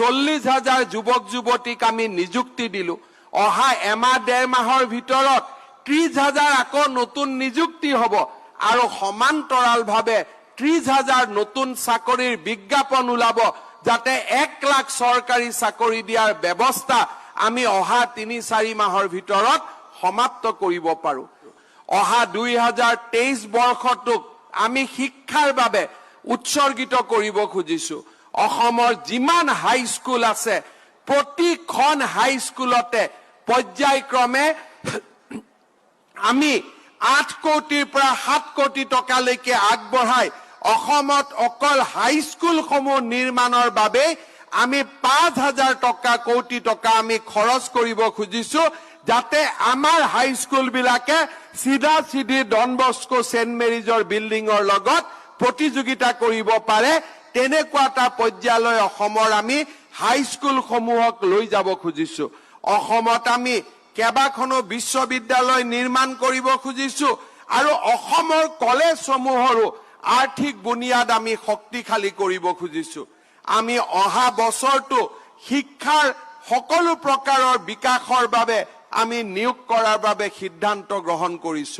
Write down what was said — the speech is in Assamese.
40,000 যুৱক যুৱতীক আমি নিযুক্তি দিলো অহা এমাহ ডেৰ মাহৰ ভিতৰত 30,000 আকৌ নতুন নিযুক্তি হ'ব আৰু সমান্তৰালভাৱে 30,000 নতুন চাকৰিৰ বিজ্ঞাপন ওলাব যাতে 1 লাখ চৰকাৰী চাকৰি দিয়াৰ ব্যৱস্থা আমি অহা 3-4 মাহৰ ভিতৰত সমাপ্ত কৰিব পাৰো অহা 2023 বৰ্ষটোক আমি শিক্ষাৰ বাবে উৎসৰ্গিত কৰিব খুজিছো অসমৰ যিমান হাই স্কুল আছে প্ৰতিখন হাই স্কুলতে পৰ্যায়ক্ৰমে আমি 8 কোটিৰ পৰা 7 কোটি টকালৈকে আগবঢ়াই অসমত অকল হাই স্কুলসমূহ নিৰ্মাণৰ বাবে আমি 5,000 কোটি টকা আমি খৰচ কৰিব খুজিছো যাতে আমাৰ হাই স্কুল বিলাকে সিধা সিধি ডন বস্কো সেন্ট মেৰিজৰ বিল্ডিঙৰ লগত প্ৰতিযোগিতা কৰিব পাৰে তেনেকুৱা এটা পৰ্যায়লৈ অসমৰ আমি হাই স্কুল সমূহক লৈ যাব খুজিছো অসমত আমি কেবাখনো বিশ্ববিদ্যালয় নিৰ্মাণ কৰিব খুজিছো আৰু অসমৰ কলেজ সমূহৰো আৰ্থিক বুনিয়াদ আমি শক্তিশালী কৰিব খুজিছো আমি অহা বছৰটো শিক্ষাৰ সকলো প্ৰকাৰৰ বিকাশৰ বাবে আমি নিয়োগ কৰাৰ বাবে সিদ্ধান্ত গ্ৰহণ কৰিছো